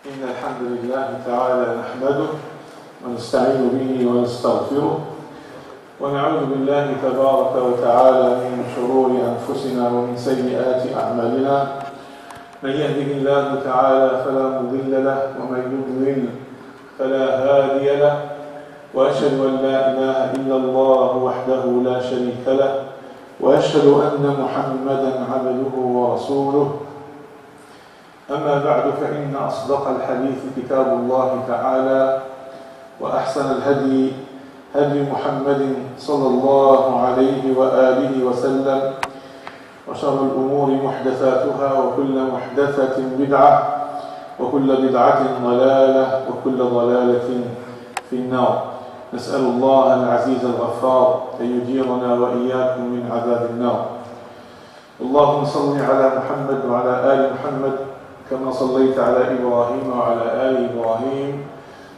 إن الحمد لله تعالى نحمده ونستعين به ونستغفره ونعوذ بالله تبارك وتعالى من شرور أنفسنا ومن سيئات أعمالنا. من يهده الله تعالى فلا مضل له ومن يضلل فلا هادي له، وأشهد أن لا إله إلا الله وحده لا شريك له، وأشهد أن محمدا عبده ورسوله. أما بعد، فإن أصدق الحديث كتاب الله تعالى، وأحسن الهدي هدي محمد صلى الله عليه وآله وسلم، وشر الأمور محدثاتها، وكل محدثة بدعة، وكل بدعة ضلالة، وكل ضلالة في النار. نسأل الله العزيز الغفار أن يجيرنا وإياكم من عذاب النار. اللهم صل على محمد وعلى آل محمد كما صليت على إبراهيم وعلى آل إبراهيم،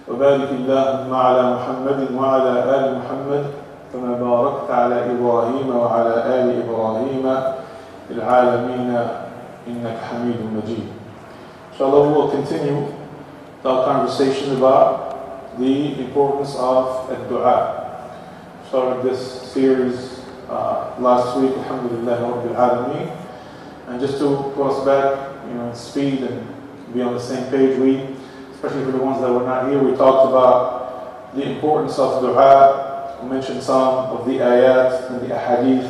وبارك اللهم على محمد وعلى آل محمد كما باركت على إبراهيم وعلى آل إبراهيم في العالمين إنك حميد مجيد. Inshallah, we will continue our conversation about the importance of الدعاء. Started this series last week, alhamdulillah rabbil alameen. And just to put us back, speed and be on the same page, especially for the ones that were not here, we talked about the importance of dua. We mentioned some of the ayat and the ahadith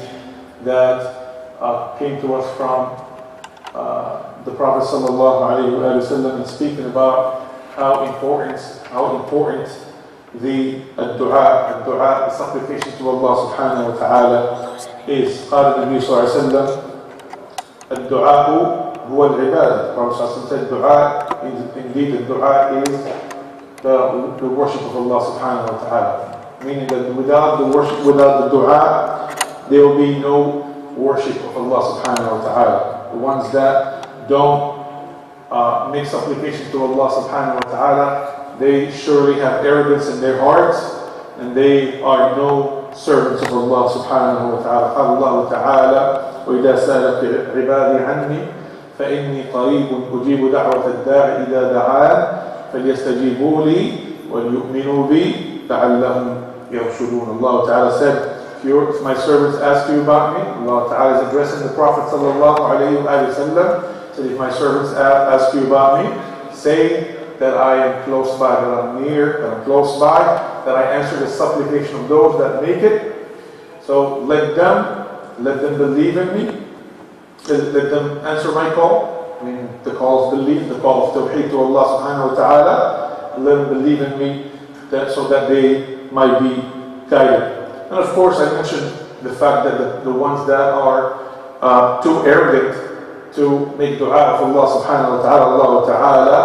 that came to us from the Prophet sallallahu alaihi wasallam, and speaking about how important the dua, the supplication to Allah subhanahu wa ta'ala is. قال النبي صلى الله عليه وسلم الدعاء هو العبادة. Prophet said dua, indeed the dua is the worship of Allah subhanahu wa ta'ala. Meaning that without the dua, there will be no worship of Allah subhanahu wa ta'ala. The ones that don't make supplication to Allah subhanahu wa ta'ala, they surely have arrogance in their hearts, and they are no servants of Allah subhanahu wa ta'ala. قال الله تعالى وإذا سألك عبادي عني فإني قريب أجيب دعوة الداع إذا دعان فليستجيبوا لي وليؤمنوا بي لعلهم يرشدون. Allah Ta'ala said, if my servants ask you about me, Allah Ta'ala is addressing the Prophet sallallahu alayhi wa sallam, said, if my servants ask you about me, say that I am close by, that I'm near, that I'm close by, that I answer the supplication of those that make it. So let them believe in me. Let them answer my call. I mean, the call of belief, the call of tawheed to Allah subhanahu wa ta'ala. Let them believe in me so that they might be guided. And of course, I mentioned the fact that the ones that are too arrogant to make dua of Allah subhanahu wa ta'ala, Allah ta'ala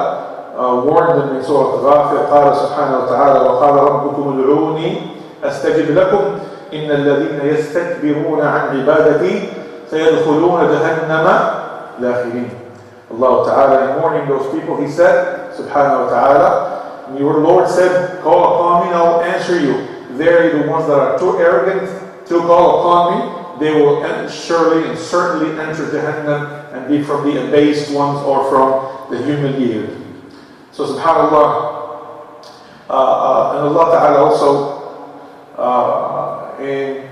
warned them in Surah Ghafir. قال سبحانه وتعالى وقال ربكم ادعوني أستجب لكم إن الذين يستكبرون عن عبادتي سيدخلون جهنم داخرين. Allah Ta'ala, in warning those people, He said, Subhanahu wa Ta'ala, your Lord said, call upon me and I will answer you. Verily, the ones that are too arrogant to call upon me, they will surely and certainly enter Jahannam and be from the abased ones or from the humiliated. So, Subhanallah, and Allah Ta'ala also, in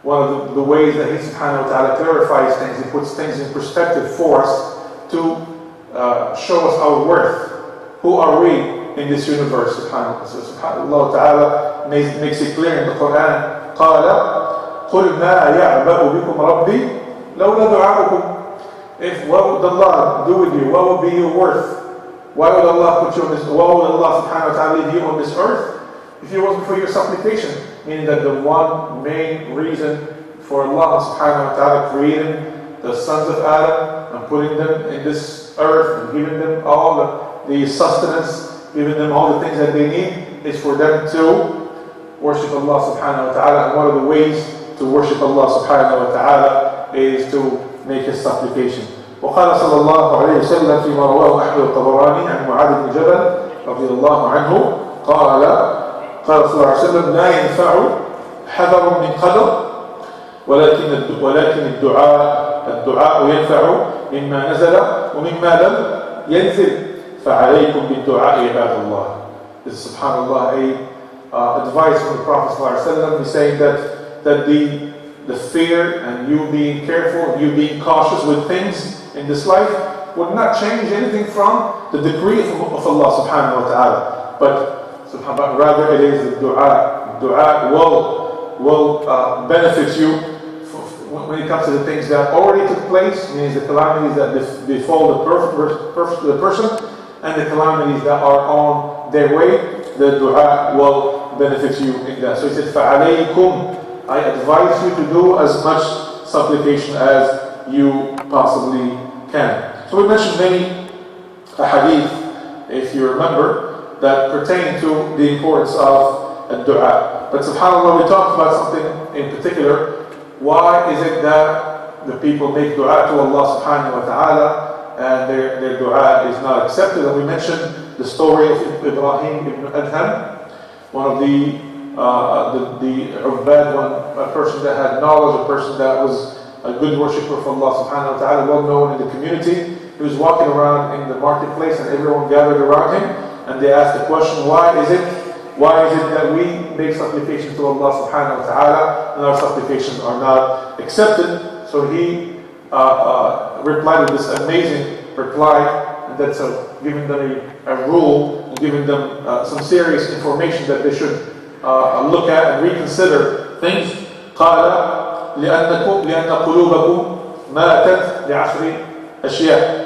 one of the ways that He subhanahu wa ta'ala clarifies things, He puts things in perspective for us to show us our worth. Who are we in this universe? Subhanallah. So subhanallah ta'ala makes it clear in the Quran. قَالَ قُلْ مَا يَعْبَأُ بِكُمْ رَبِّي لَوْلَا دُعَاؤُكُمْ. What would Allah do with you? What would be your worth? Why would Allah put you on this? Why would Allah subhanahu wa ta'ala leave you on this earth if it wasn't for your supplication? Meaning that the one main reason for Allah subhanahu wa ta'ala creating the sons of Adam and putting them in this earth and giving them all the sustenance, giving them all the things that they need, is for them to worship Allah subhanahu wa ta'ala. And one of the ways to worship Allah subhanahu wa ta'ala is to make His supplication. وقال صلى الله عليه وسلم فيما رواه أحمد الطبراني عن معاذ بن جبل رضي الله عنه قال صلى الله عليه وسلم لا ينفع حذر من قدر ولكن الدعاء ينفع مما نزل ومما لم ينزل. فَعَلَيْكُمْ بِالدُّعَاءِ عِبَادَ اللَّهِ. This is, subhanAllah, advice from the Prophet ﷺ. He's saying that the fear and you being careful, you being cautious with things in this life would not change anything from the decree of Allah subhanahu wa ta'ala. But rather it is the dua. Dua will benefit you when it comes to the things that already took place, means the calamities that befall the person, and the calamities that are on their way. The dua will benefit you in that. So he said, فَعَلَيْكُمْ, I advise you to do as much supplication as you possibly can. So we mentioned many hadith, if you remember, that pertain to the importance of dua. But subhanAllah, we talked about something in particular. Why is it that the people make dua to Allah subhanahu wa ta'ala and their dua is not accepted? And we mentioned the story of Ibrahim ibn Adham, one of the ubbad, a person that had knowledge, a person that was a good worshipper of Allah subhanahu wa ta'ala, well known in the community. He was walking around in the marketplace and everyone gathered around him and they asked the question, why is it that we make supplications to Allah subhanahu wa ta'ala and our supplications are not accepted? So he replied with this amazing reply, and that's giving them a rule, and giving them some serious information that they should look at and reconsider things. قال لأن قلوبكم ماتت لعشر أشياء.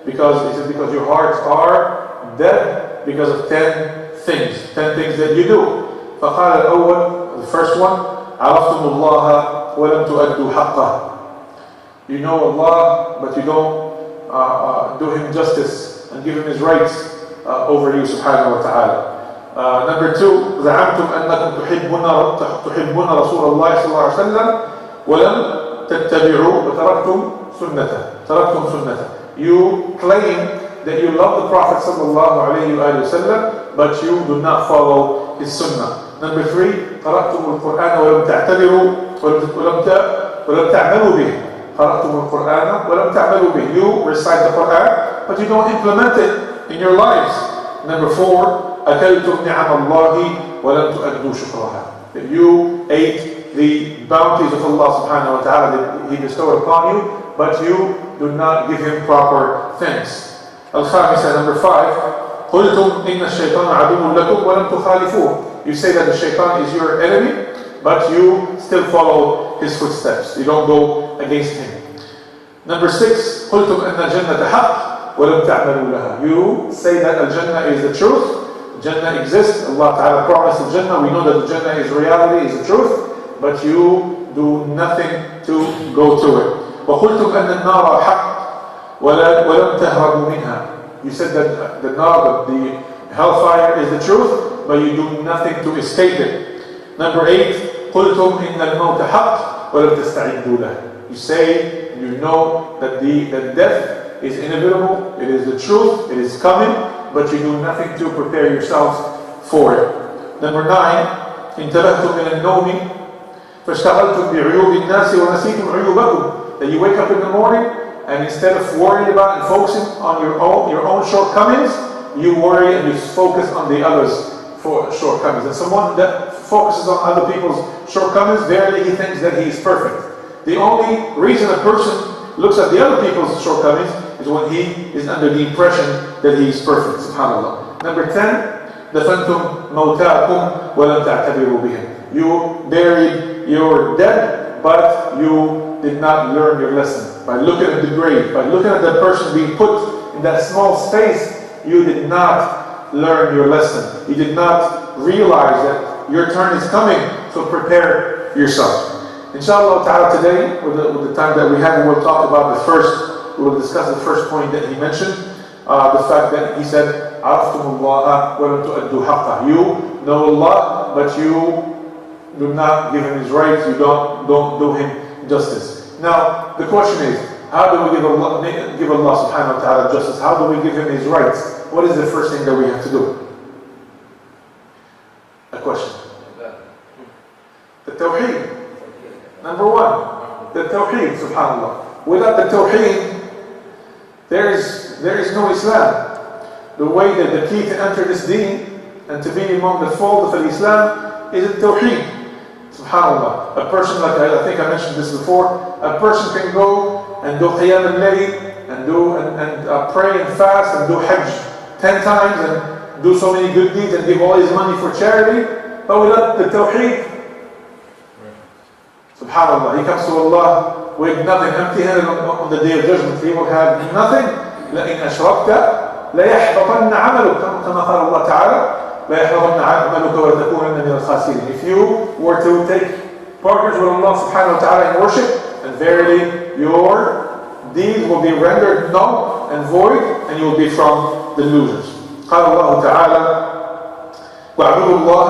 Because your hearts are dead because of 10 things that you do. فقال الأول, the first one, عرفتم الله ولم تؤدوا حقه. You know Allah, but you don't do Him justice and give Him His rights over you, subhanahu wa ta'ala. Number 2, زعمتم أنكم تحبون رسول الله صلى الله عليه وسلم ولم تتبعوا وتركتم سنته. You claim that you love the Prophet sallallahu alayhi wa sallam, but you do not follow his sunnah. Number 3, قرأتم القرآن ولم تعتبروا ولم تعملوا به. قرأتم القرآن ولم تعملوا به. You recite the Quran, but you don't implement it in your lives. Number 4, أكلتم نعم الله ولم تؤدوا شكرها. That you ate the bounties of Allah subhanahu wa ta'ala that He bestowed upon you, but you do not give Him proper thanks. Al-Khamisa, number 5, قلتم إن الشيطان عدو لكم ولم تخالفوه. You say that the shaitan is your enemy, but you still follow his footsteps. You don't go against him. Number 6, قلتم أن الجنة حق ولم تعملوا لها. You say that Al-Jannah is the truth. Jannah exists. Allah Ta'ala promised the Jannah. We know that the Jannah is reality, is the truth, but you do nothing to go to it. وقلتم أن النار حق ولم تهربوا منها. You said that the hellfire is the truth, but you do nothing to escape it. Number 8, قلتم إن الموت حق ولم تستعدوا له. You say, you know that death is inevitable, it is the truth, it is coming, but you do nothing to prepare yourselves for it. Number 9, انتبهتم من النوم فاشتغلتم بعيوب الناس ونسيتم عيوبكم. That you wake up in the morning and instead of worrying about and focusing on your own shortcomings, you worry and you focus on the others' shortcomings. And someone that focuses on other people's shortcomings, verily he thinks that he is perfect. The only reason a person looks at the other people's shortcomings is when he is under the impression that he is perfect. Subhanallah. Number 10, دفنتم موتاكم ولم تعتبروا بهم. You buried your dead, but you did not learn your lesson. By looking at the grave, by looking at that person being put in that small space, you did not learn your lesson. You did not realize that your turn is coming, so prepare yourself. Inshallah ta'ala, today, with the time that we have, we'll talk about we'll discuss the first point that he mentioned, the fact that he said, عَرَفْتُمُ اللَّهَ وَلَمْ تُؤَدُّوا حَقَّهُ. You know Allah, but you do not give Him His rights, you don't do Him justice. Now, the question is, how do we give Allah subhanahu wa ta'ala justice? How do we give Him His rights? What is the first thing that we have to do? A question. The Tawheed. Number 1, the Tawheed, subhanAllah. Without the Tawheed, there is no Islam. the way that the key to enter this deen and to be among the fold of Islam is Tawheed. SubhanAllah. A person, like I think I mentioned this before, a person can go and do Qiyam al-Layl and pray and fast and do Hajj 10 times and do so many good deeds and give all his money for charity, but without the Tawheed, SubhanAllah, he comes to Allah with nothing, empty-handed on the Day of Judgment. He will have nothing. لَإِنْ أَشْرَكْتَ لَيَحْبَطَنَّ عَمَلُكَ كما قال الله تعالى لَيَحْبَطَنَّ عَمَلُكَ وَلَتَكُونَنَّ مِنَ الْخَاسِرِينَ. If you were to take partners with Allah subhanahu wa ta'ala in worship, and verily your deeds will be rendered null and void, and you will be from the losers. قال الله تعالى وَاعْبُدُوا اللَّهَ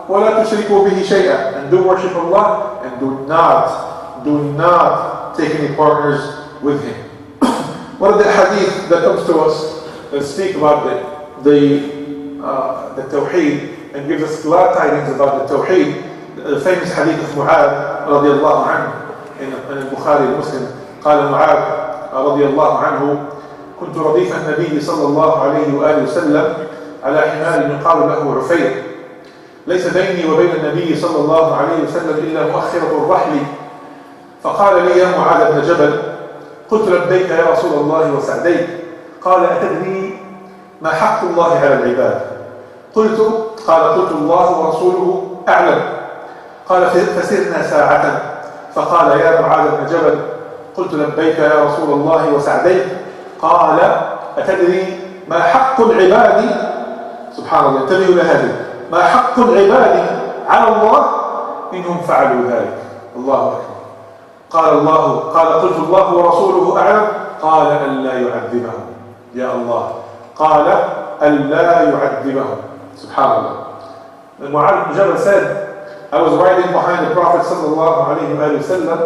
وَلَا تُشْرِكُوا بِهِ شَيْئًا. And do worship Allah and do not take any partners with Him. One of the hadith that comes to us that speak about the Tawheed and gives us glad tidings about the Tawheed, the famous hadith of Mu'adh radiallahu anhu in Bukhari Muslim. قال معاذ رضي الله عنه كنت رديف النبي صلى الله عليه وآله وسلم على حمار يقال له عفير ليس بيني وبين النبي صلى الله عليه وسلم إلا مؤخرة الرحل فقال لي يا معاذ بن جبل قلت لبيك يا رسول الله وسعديك قال أتدري ما حق الله على العباد قلت الله ورسوله أعلم قال فسرنا ساعة فقال يا معاذ بن جبل قلت لبيك يا رسول الله وسعديك قال أتدري ما حق العباد سبحان الله انتبهوا لهذه ما حق العباد على الله إنهم فعلوا ذلك الله أكبر قال قلت الله ورسوله أعلم قال ألا يعذبهم يا الله قال ألا يعذبهم سبحان الله. Mu'adh bin Jabal said, I was riding behind the Prophet sallallahu alayhi wa sallam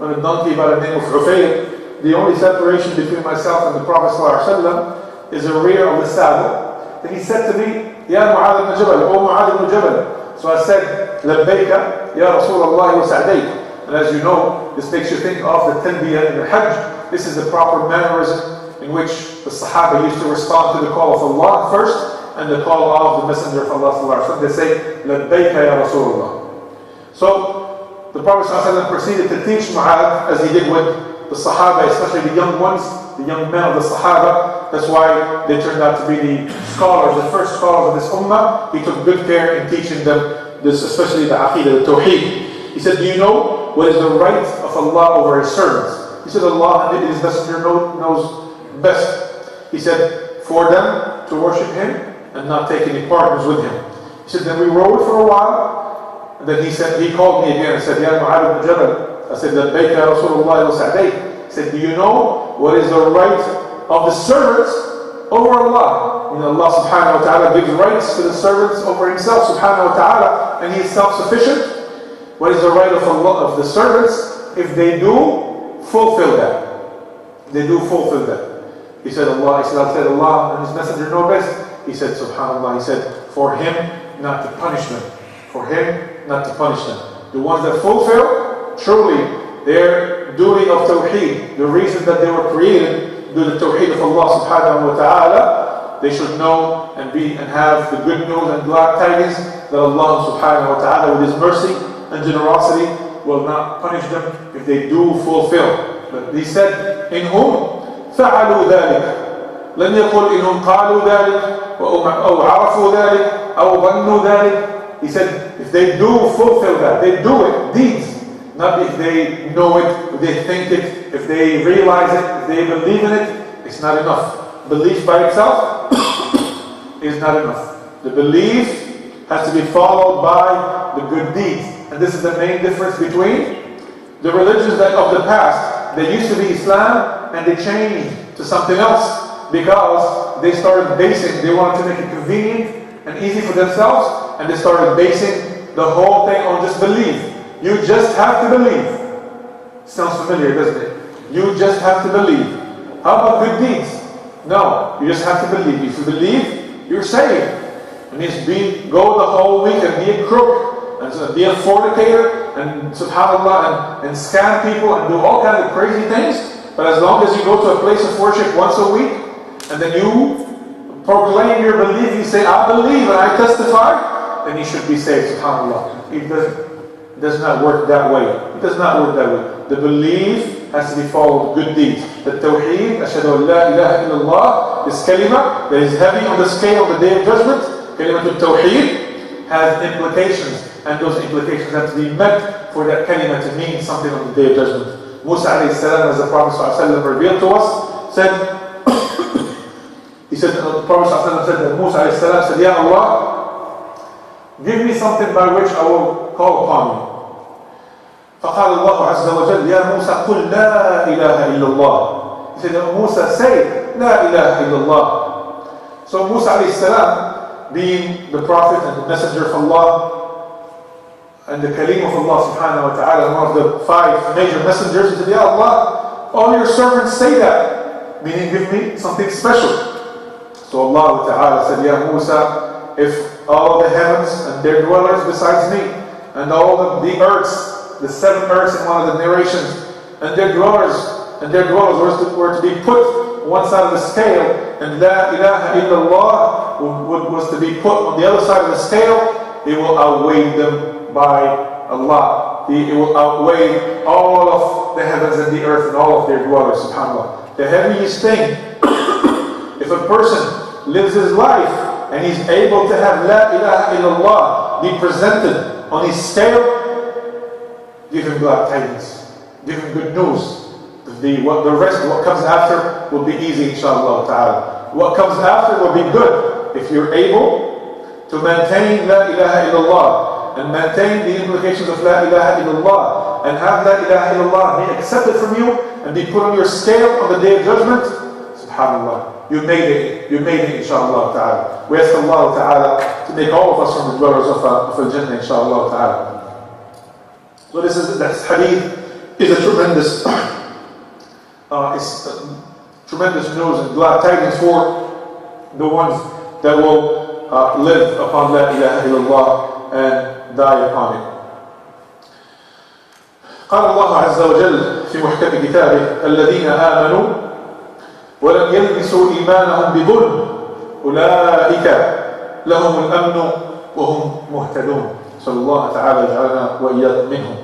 on a donkey by the name of Ufayr. The only separation between myself and the Prophet sallallahu alayhi wa sallam is the rear of the saddle. Then he said to me, Ya Mu'adh bin Jabal, O Mu'adh bin Jabal. So I said, Labbayka, Ya Rasulullah wa sa'dayk. And as you know, this makes you think of the Talbiyah in the Hajj. This is the proper mannerism in which the Sahaba used to respond to the call of Allah first and the call of the Messenger of Allah. They say, Labbayka ya Rasulullah. So the Prophet ﷺ proceeded to teach Mu'adh as he did with the Sahaba, especially the young ones, the young men of the Sahaba. That's why they turned out to be the scholars, the first scholars of this ummah. He took good care in teaching them this, especially the Aqidah, the Tawheed. He said, do you know what is the right of Allah over His servants? He said, Allah and His Messenger knows best. He said, for them to worship Him and not take any partners with Him. He said, then we rode for a while, and then he called me again and said, Ya Mu'adh bin Jabal. I said, Labbayka ya Rasulullah wa sa'dayk. He said, do you know what is the right of the servants over Allah? You know, Allah subhanahu wa ta'ala gives rights to the servants over Himself subhanahu wa ta'ala, and He is self-sufficient. What is the right of Allah, of the servants, if they do fulfill that? They do fulfill that. He said, Allah and His Messenger know best. He said, subhanAllah, he said, for Him not to punish them. For Him not to punish them. The ones that fulfill, truly, their duty of Tawheed, the reason that they were created, do the Tawheed of Allah subhanahu wa ta'ala, they should know and have the good news and glad tidings that Allah subhanahu wa ta'ala, with His mercy and generosity, will not punish them if they do fulfill. But He said, in whom فعلوا ذلك. لن يقل إنهم قالوا ذلك أو عرفوا ذلك أو ظنوا ذلك. He said, if they do fulfill that, they do it, deeds. Not if they know it, if they think it, if they realize it, if they believe in it, it's not enough. Belief by itself is not enough. The belief has to be followed by the good deeds. And this is the main difference between the religions of the past. They used to be Islam and they changed to something else because they wanted to make it convenient and easy for themselves, and they started basing the whole thing on just belief. You just have to believe. Sounds familiar, doesn't it? You just have to believe. How about good deeds? No, you just have to believe. If you believe, you're saved. It means go the whole week and be a crook, and be a fornicator, and subhanAllah, and scam people, and do all kinds of crazy things. But as long as you go to a place of worship once a week, and then you proclaim your belief, you say, I believe and I testify, then you should be saved, subhanAllah. It does not work that way. It does not work that way. The belief has to be followed with good deeds. The tawheed, ashhadu an la ilaha illallah, this kalima that is heavy on the scale on the day of judgment, kalimatul tawheed, has implications, and those implications have to be met for that kalima to mean something on the day of judgment. Musa alayhi salam, as the Prophet ﷺ revealed to us, said, the Prophet ﷺ said that Musa alayhi salam said, Ya Allah, give me something by which I will call upon you. فقال الله عز وجل يا موسى قل لا إله إلا الله. He said, oh Musa, say لا إله إلا الله. So Musa alayhi salam, being the prophet and the messenger of Allah and the kalim of Allah subhanahu wa ta'ala, one of the 5 major messengers, he said, Ya Allah, all your servants say that, meaning give me something special. So Allah ta'ala said, Ya Musa, if all the heavens and their dwellers besides me, and all of the earths, the 7 earths in one of the narrations, and their dwellers were to be put on one side of the scale, and La ilaha illallah was to be put on the other side of the scale, it will outweigh them by Allah. It will outweigh all of the heavens and the earth and all of their dwellers, subhanAllah. The heaviest thing, if a person lives his life and he's able to have La ilaha illallah be presented on his scale, give him glad tidings, give him good news. What comes after will be easy, inshallah ta'ala. What comes after will be good if you're able to maintain La ilaha illallah and maintain the implications of La ilaha illallah and have La ilaha illallah be accepted from you and be put on your scale on the day of judgment. SubhanAllah, you made it, inshallah ta'ala. We ask Allah ta'ala to make all of us from the dwellers of Al-Jannah, inshallah ta'ala. So this hadith is a tremendous tremendous news and glad tidings for the ones that will live upon La ilaha illallah and die upon it. قال الله عز وجل في محكم كتابه الذين آمنوا ولم يلبسوا إيمانهم بظلم أولئك لهم الأمن وهم مهتدون. صلى الله تعالى يجعلنا وإياكم منهم.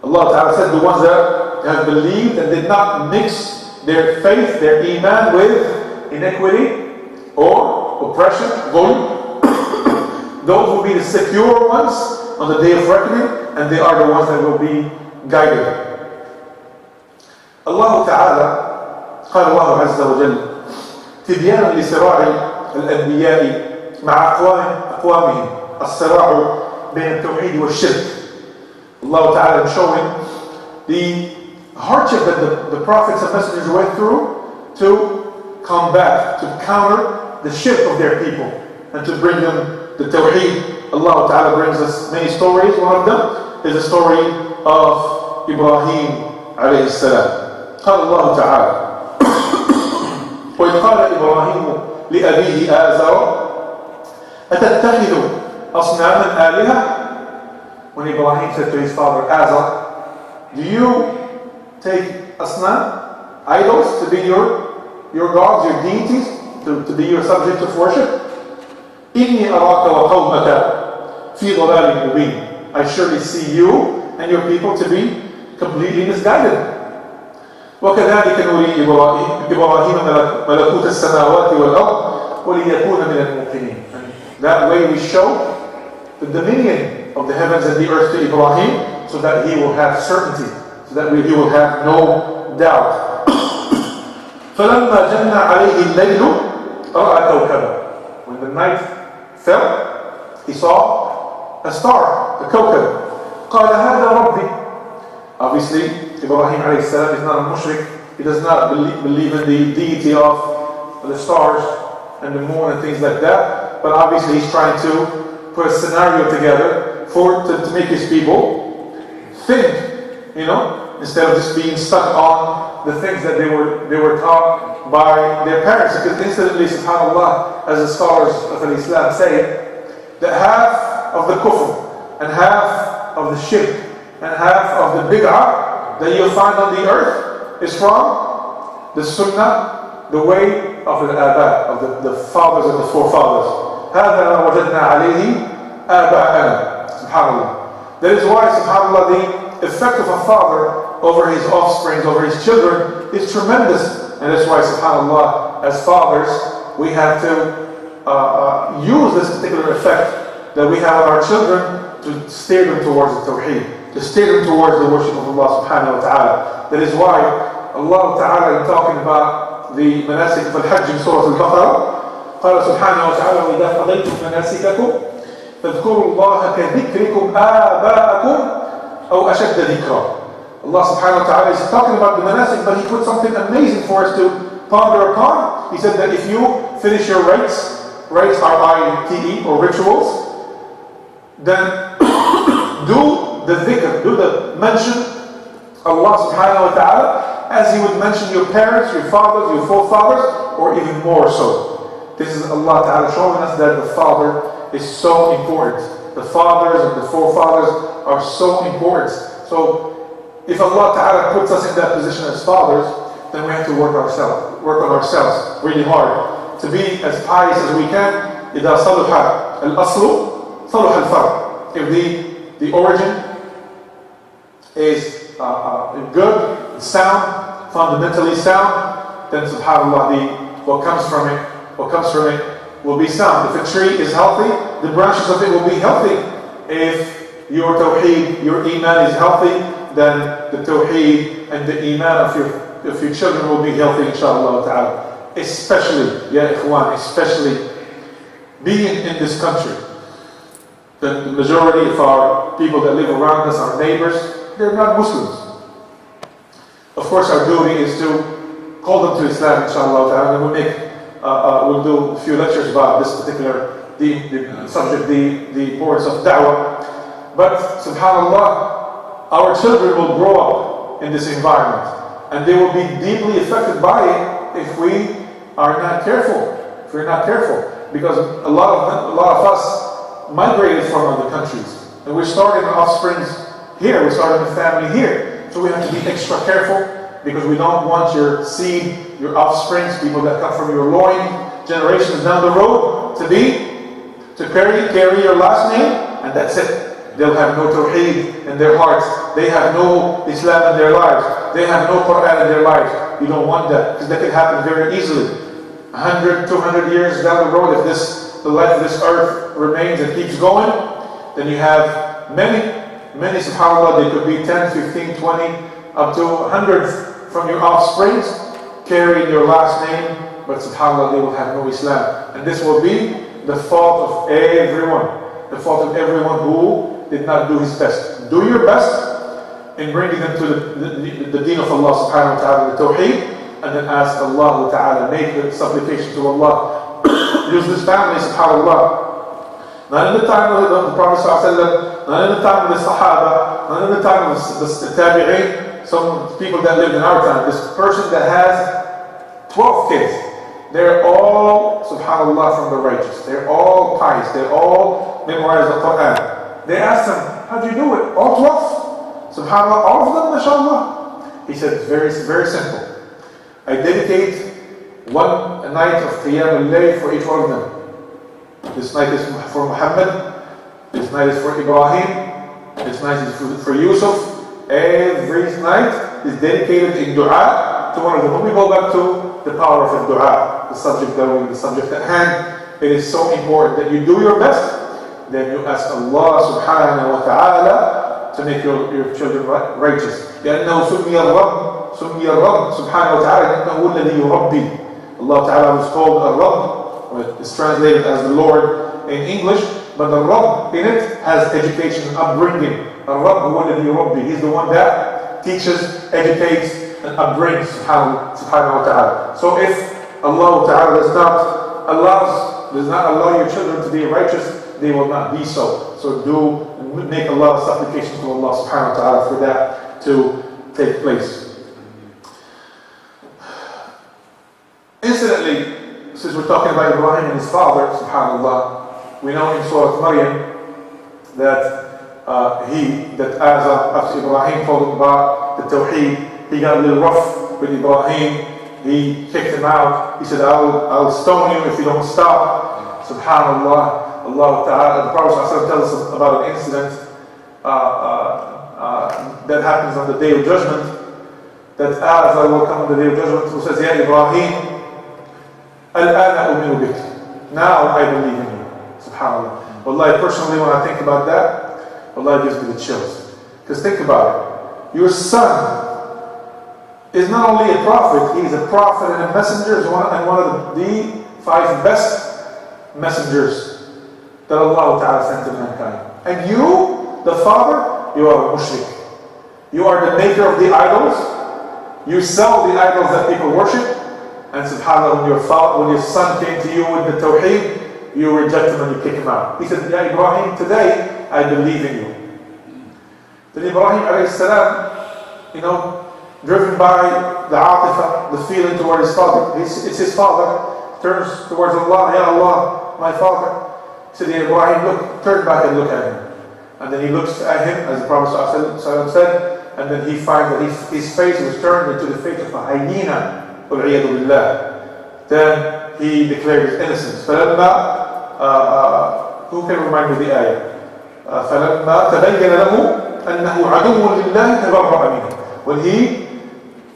Allah Ta'ala said the ones that have believed and did not mix their faith, their iman with iniquity or oppression, dhulm, those will be the secure ones on the day of reckoning, and they are the ones that will be guided. Allah Ta'ala قال الله عز وجل تبيانا لصراع الأنبياء مع أقوامهم الصراع بين التوحيد والشرك. Allah Ta'ala is showing the hardship that the prophets and messengers went through to combat, to counter the shirk of their people and to bring them the tawheed. Allah Ta'ala brings us many stories. One of them is the story of Ibrahim alayhi salam. قال الله تعالى وإذ قال إبراهيم لأبيه آزر أتتخذ أصناما آلهة. When Ibrahim said to his father Azar, do you take asnam, idols, to be your gods, your deities, to be your subjects of worship? إِنِّي أَرَاكَ وَقَوْمَكَ فِي ضَلَالٍ مُبِينٍ. I surely see you and your people to be completely misguided. وكذلك نري إبراهيم ملكوت السماوات والأرض وليكون من الموقنين. That way we show the dominion of the heavens and the earth to Ibrahim, so that he will have certainty, so that he will have no doubt. فلما جن عليه الليل رأى كوكبا. When the night fell, he saw a star, a kawkab. قال هذا ربي. Obviously, Ibrahim alayhi salam is not a mushrik. He does not believe in the deity of the stars and the moon and things like that. But obviously he's trying to put a scenario together to make his people think, instead of just being stuck on the things that they were taught by their parents. Because incidentally, subhanAllah, as the scholars of Islam say, that half of the kufr and half of the shirk and half of the bid'ah that you'll find on the earth is from the sunnah, the way of the aba, of the fathers and the forefathers. هذا ما وجدنا عليه آباءنا. Subhanallah. That is why, subhanallah, the effect of a father over his offspring, over his children, is tremendous. And that's why, subhanallah, as fathers, we have to use this particular effect that we have on our children to steer them towards the tawheed, to steer them towards the worship of Allah subhanahu wa ta'ala. That is why Allah ta'ala, in talking about the manasik of al-hajj in Surah Al-Baqarah, قال سبحانه وتعالى وإذا قضيتم مناسككم فاذكروا الله كذكركم آباءكم أو أشد ذكرا. Allah subhanahu wa ta'ala is talking about the manasik, but He put something amazing for us to ponder upon. He said that if you finish your rites R-I-T-E, or rituals, then do the dhikr, do the mention Allah subhanahu wa ta'ala as you would mention your parents, your fathers, your forefathers, or even more so. This is Allah ta'ala showing us that the father is so important. The fathers and the forefathers are so important. So if Allah ta'ala puts us in that position as fathers, then we have to work on ourselves really hard to be as pious as we can. إذا صلح الأصل صلح الفرع. If the origin is good, sound, fundamentally sound, then subhanallah, what comes from it will be sound. If a tree is healthy, the branches of it will be healthy. If your tawheed, your iman is healthy, then the tawheed and the iman of your children will be healthy, inshallah ta'ala. Especially, ya ikhwan, especially being in this country. The majority of our people that live around us, our neighbors, they're not Muslims. Of course, our duty is to call them to Islam, inshallah ta'ala, and we'll do a few lectures about this particular the subject, the importance of da'wah. But subhanallah, our children will grow up in this environment, and they will be deeply affected by it if we are not careful. If we're not careful, because a lot of us migrated from other countries, and we're starting our offsprings here. We're starting a family here, so we have to be extra careful, because we don't want your seed, your offsprings, people that come from your loin, generations down the road, to carry your last name, and that's it. They'll have no tawheed in their hearts. They have no Islam in their lives. They have no Quran in their lives. You don't want that, because that can happen very easily. 100, 200 years down the road, if the life of this earth remains and keeps going, then you have many, subhanAllah, they could be 10, 15, 20, up to hundreds from your offsprings, carrying your last name, but subhanAllah, they will have no Islam. And this will be the fault of everyone. The fault of everyone who did not do his best. Do your best in bringing them to the deen of Allah subhanahu wa ta'ala, the tawheed, and then ask Allah ta'ala, make the supplication to Allah. Use this family, subhanAllah. Not in the time of the Prophet sallallahu, not in the time of the Sahaba, not in the time of the Tabi'in, some people that lived in our time. This person that has 12 kids, they're all, subhanAllah, from the righteous. They're all pious. They're all memorize the Quran. They asked him, how'd you do it? All 12? SubhanAllah, all of them, mashallah? He said, it's very, very simple. I dedicate one night of Qiyam al-Layl for each one of them. This night is for Muhammad. This night is for Ibrahim. This night is for Yusuf. Every night is dedicated in dua to one of them. When we go back to the power of the dua, the subject at hand, it is so important that you do your best. Then you ask Allah subhanahu wa ta'ala to make your children righteous. لأنه سمي الرب سبحانه وتعالى لأنه الذي يربي. Allah ta'ala was called Ar-Rabb, it's translated as the Lord in English, but the Rabb in it has education, upbringing. Ar-Rabb huwa alladhi yurabbi. He's the one that teaches, educates, and upbrings subhanahu wa ta'ala. So if Allah ta'ala does not allow your children to be righteous, they will not be so. So make a lot of supplication to Allah subhanahu wa ta'ala for that to take place. Incidentally, since we're talking about Ibrahim and his father, subhanAllah, we know in Surah Maryam that after Ibrahim told him about the Tawheed, he got a little rough with Ibrahim, he kicked him out. He said, I'll stone you if you don't stop. Subhanallah, Allah Ta'ala. The Prophet tells us about an incident that happens on the Day of Judgment. That as I will come on the Day of Judgment, who says, Ya Ibrahim, Al-ana uminu bik. Now I believe in you. Subhanallah. Wallahi, personally, when I think about that, Allah gives me the chills. Because think about it. Your son is not only a prophet, he is a prophet and a messenger, and one of the 5 best messengers that Allah Ta'ala sent to mankind. And you, the father, you are a mushrik. You are the maker of the idols. You sell the idols that people worship. And subhanAllah, when your son came to you with the tawheed, you reject him and you kick him out. He said, Ya Ibrahim, today I believe in you. Then Ibrahim alayhi salam, driven by the atifa, the feeling toward his father. It's his father. Turns towards Allah, Ya Allah, my father. He said, Ya Ibrahim, look, turn back and look at him. And then he looks at him, as the Prophet ﷺ said, and then he finds that his face was turned into the face of a hyena. Then he declared his innocence. Who can remind me the ayah? فَلَمَّا تَبَيَّنَ لَهُ أَنَّهُ عَدُوٌّ لِلَّهِ تَبَرَّأَ مِنْهُ. When he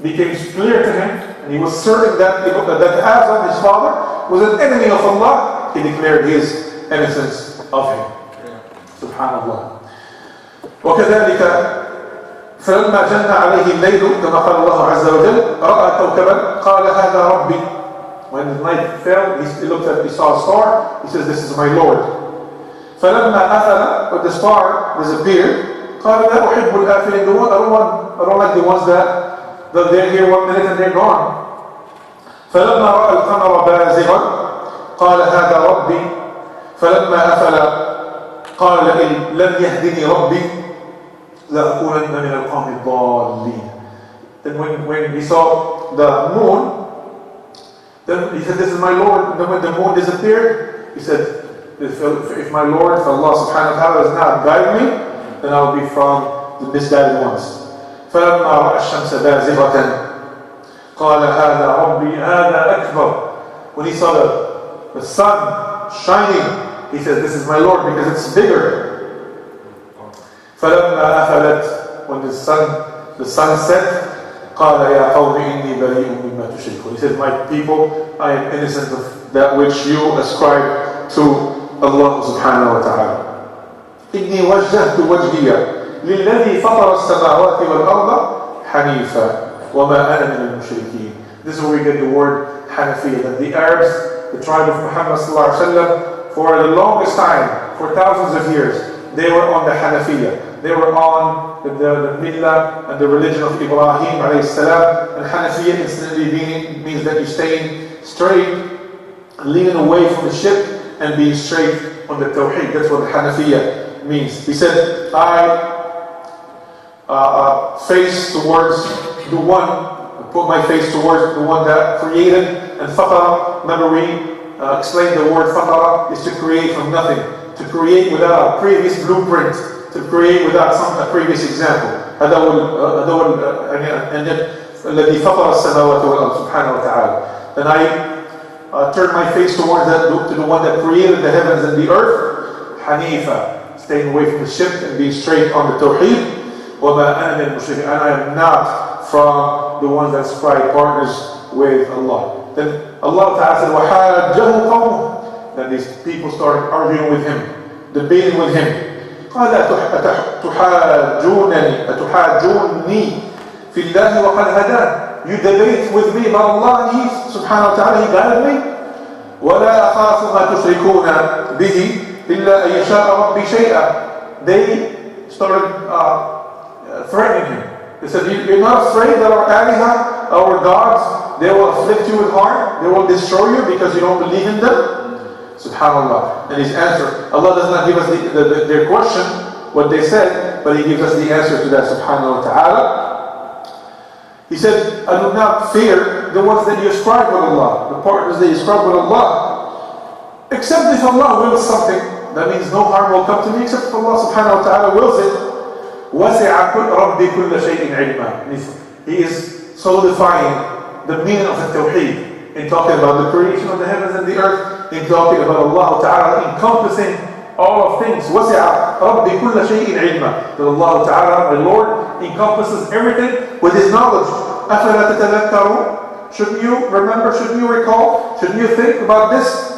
became clear to him, and he was certain that Azam, his father, was an enemy of Allah, he declared his innocence of him. Subhanallah. وكذلك فلما جن عليه الليل كما قال الله عز وجل رأى كوكبا قال هذا ربي. When the night fell, he saw a star. He says, this is my Lord. فلما أفل, when the star disappeared, قال لا أحب الآفلين. I don't like the ones that they're here 1 minute and they're gone. فلما رأى القمر بازغا قال هذا ربي. فلما أفل قال لم يهدني ربي لأكونن من القوم الضالين. Then when he saw the moon, then he said, this is my Lord. And then when the moon disappeared, he said, if my Lord, if Allah subhanahu wa ta'ala does not guide me, then I will be from the misguided ones. فلما رأى الشمس بازغة قال هذا ربي هذا أكبر. When he saw the sun shining, he said, this is my Lord because it's bigger. فلما أفلت, when the sun set, قال يا قوم إني بريء مما تشركون. He said, my people, I am innocent of that which you ascribe to Allah subhanahu wa ta'ala. إني وجهت وجهي للذي فطر السماوات والأرض حنيفا وما أنا من المشركين. This is where we get the word Hanafi, that the Arabs, the tribe of Muhammad sallallahu alaihi wasallam, for the longest time, for thousands of years, they were on the Hanafiya. They were on the millah and the religion of Ibrahim alayhi salam. And Hanafiya incidentally means that you're staying straight, leaning away from the shirk and being straight on the tawheed. That's what Hanafiya means. He said, I face towards the one, put my face towards the one that created. And fatara, remember we explained the word fatara is to create from nothing, to create without a previous blueprint, to create without a previous example. الذي فطر السماوات والأرض سبحانه وتعالى. Then I turn my face towards to the one that created the heavens and the earth. Hanifa, staying away from the shirk and being straight on the tawheed. وما أنا من المشركين. And I am not from the ones that ascribe partners with Allah. Then Allah Ta'ala said, وَحَاجَّهُ قَوْمُهُ. Then these people started arguing with him, debating with him. قال أتحاجوني في الله وقد هدان. You debate with me about Allah and He subhanahu wa ta'ala, He guided me. ولا أخاف ما تشركون به إلا أن يشاء ربي شيئا. They started threatening him. They said, you're not afraid that our aliha, our gods, they will afflict you with harm, they will destroy you because you don't believe in them? Subhanallah. And his answer, Allah does not give us their question, what they said, but He gives us the answer to that, subhanahu wa ta'ala. He said, I do not fear the ones that you ascribe with Allah, the partners that you ascribe with Allah, except if Allah wills something. That means no harm will come to me except if Allah subhanahu wa ta'ala wills it. وَسِعَ رَبِّي كُلَّ شَيْءٍ عِلْمًا. He is solidifying the meaning of the Tawheed, in talking about the creation of the heavens and the earth, in talking about Allah Ta'ala encompassing all of things. وَسِعَ رَبِّ كُلَّ شَيْءٍ عِلْمًا. That Allah Ta'ala, my Lord, encompasses everything with His knowledge. أَفَلَا تَتَذَكَّرُونَ. Shouldn't you remember, shouldn't you recall, shouldn't you think about this?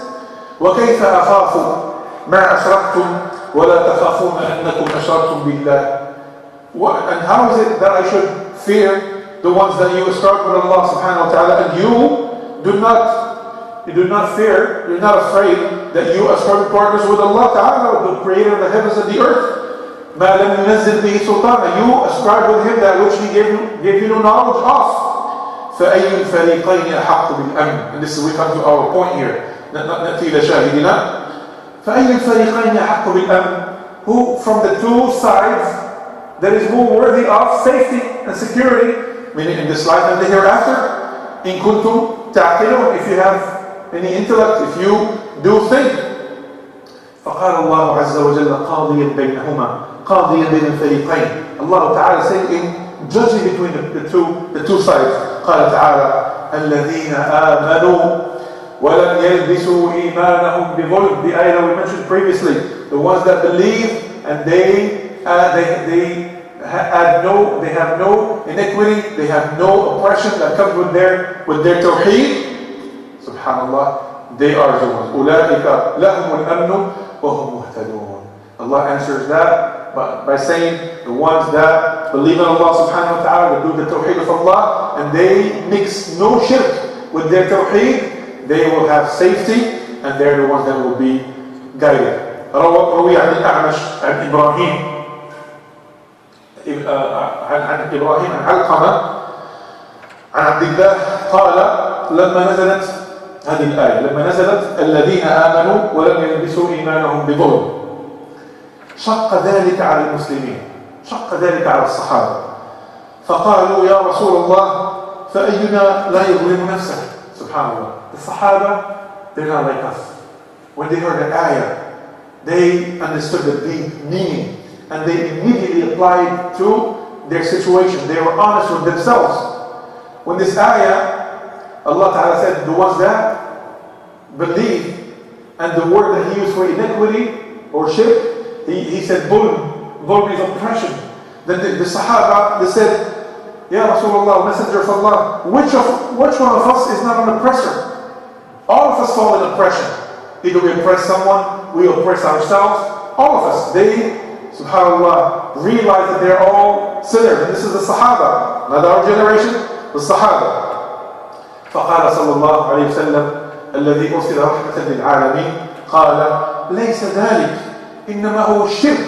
وَكَيْفَ أَخَافُ مَا أَشْرَكْتُمْ وَلَا تَخَافُونَ أَنَّكُمْ أَشْرَكْتُمْ بِاللَّهِ. And how is it that I should fear the ones that you ascribe with Allah subhanahu wa ta'ala, and you do not fear, you're not afraid that you ascribe partners with Allah Ta'ala, the creator of the heavens and the earth. مَا لَمْ يُنَزِّلْ بِهِ سُلْطَانًا. You ascribe with Him that which He gave you no knowledge of. فَأَيُّ الْفَرِيقَيْنِ أَحَقُّ بِالْأَمْنِ. And this is, we come to our point here. نأتي إلى شاهدنا. فَأَيُّ الْفَرِيقَيْنِ أَحَقُّ بِالْأَمْنِ. Who from the two sides that is more worthy of safety and security, meaning in this life and the hereafter? إِن كُنتُمْ تَعْقِلُونَ. If you have any intellect, if you do think. فقال الله عز وجل قاضيا بينهما قاضيا بين الفريقين. Allah Ta'ala said in judging between the two sides. قال تعالى الذين آمنوا وَلَمْ يَلْبِسُوا إِيمَانَهُمْ بِظُلْمٍ. The ayah that we mentioned previously. The ones that believe and they have no iniquity, they have no oppression that comes with their tawheed. Subhanallah, they are the ones. أُولَٰئِكَ لَهُمُ الْأَمْنُ وَهُمْ مُهْتَدُونَ. Allah answers that by saying the ones that believe in Allah subhanahu wa ta'ala, that do the tawheed of Allah, and they mix no shirk with their tawheed, they will have safety, and they're the ones that will be guided. روي عن الأعمش عن إبراهيم عن علقمة عن عبد الله قال لما نزلت هذه الآية، لما نزلت الذين آمنوا ولم يلبسوا إيمانهم بظلم، شق ذلك على المسلمين، شق ذلك على الصحابة، فقالوا يا رسول الله فأينا لا يظلم نفسه. Subhanallah. The Sahaba, they're not like us. When they heard the ayah, they understood the deep meaning, and they immediately applied to their situation. They were honest with themselves. When this ayah, Allah Ta'ala said, the ones that believe, and the word that He used for iniquity or shirk, He said bulm. Bulm is oppression. Then the Sahaba, they said, Ya Rasulullah, Messenger of Allah, which one of us is not an oppressor? All of us fall in oppression. Either we oppress someone, we oppress ourselves. All of us. They, subhanAllah, realize that they're all sinners. And this is the Sahaba. Not our generation, the Sahaba. فقال صلى الله عليه وسلم الذي أرسل رحمة للعالمين قال ليس ذلك إنما هو الشرك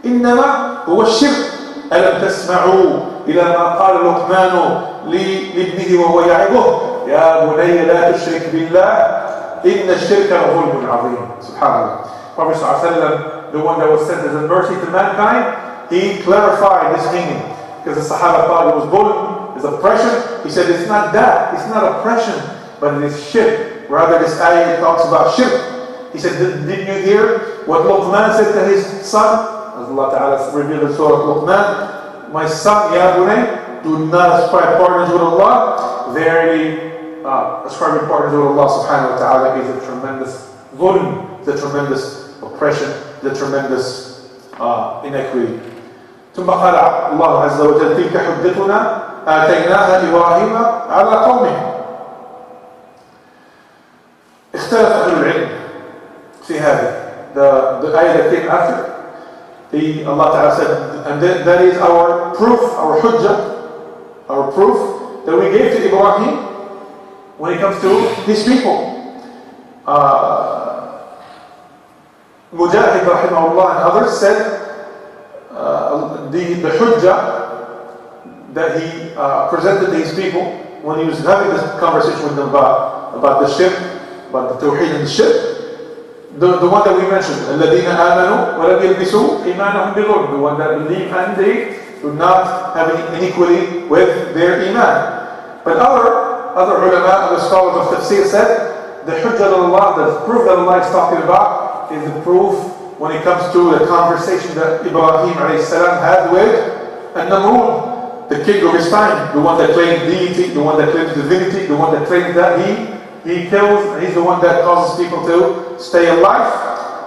إنما هو الشرك ألم تسمعوا إلى ما قال لقمان لابنه وهو يعظه يا بني لا تشرك بالله إن الشرك لظلم عظيم. Subhanallah. Prophet ﷺ, the one that was sent as a mercy to mankind, he clarified this meaning, because the Sahaba thought it was bulm, it's oppression. He said it's not that, it's not oppression, but it is shirk. Rather, this ayah talks about shirk. He said, didn't you hear what Luqman said to his son? As Allah Ta'ala revealed in Surah Luqman, my son, Ya Bunay, do not ascribe partners with Allah. Verily, ascribing partners with Allah Subhanahu wa Ta'ala is a tremendous zulm, the tremendous oppression, the tremendous inequity. ثم قال الله عز وجل تلك حجتنا آتيناها إبراهيم على قومه. اختلف أهل العلم في هذا. The ayah that came after, Allah Ta'ala said, and that is our proof, our hujjah, our proof that we gave to Ibrahim when it comes to his people. Mujahid rahimahullah and others said the hujjah that he presented to his people when he was having this conversation with them about the shirk, about the tawheed and the shirk, the one that we mentioned, الَّذِينَ آمَنُوا وَلَمْ يَلْبِسُوا إِيمَانَهُمْ بِظُلْمٍ, the one that believe and they do not have any iniquity with their iman. But other ulama, other scholars of tafsir said the hujjah of Allah, the proof that Allah is talking about, is the proof when it comes to the conversation that Ibrahim alayhi salam had with Namrud, the king of his time, the one that claimed deity, the one that claims divinity, the one that claims that he kills, he's the one that causes people to stay alive.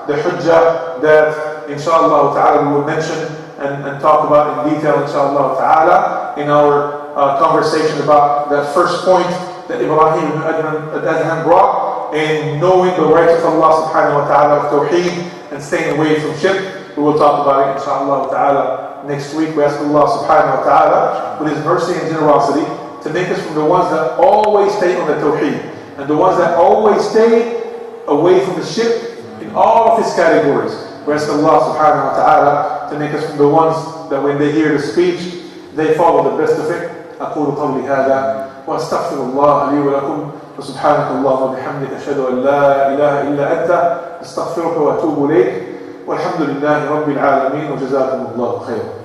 The hujjah that inshallah ta'ala we will mention and talk about in detail inshallah ta'ala in our conversation about that first point that Ibrahim ibn Adham brought in knowing the rights of Allah subhanahu wa ta'ala of Tawheed and staying away from shirk. We will talk about it inshallah ta'ala next week. We ask Allah subhanahu wa ta'ala with His mercy and generosity to make us from the ones that always stay on the Tawheed and the ones that always stay away from the shirk in all of His categories. We ask Allah subhanahu wa ta'ala to make us from the ones that when they hear the speech they follow the best of it. أقول قولي هذا وأستغفر الله لي ولكم وسبحانك اللهم وبحمدك أشهد أن لا إله إلا أنت أستغفرك وأتوب إليك والحمد لله رب العالمين وجزاكم الله خيرا.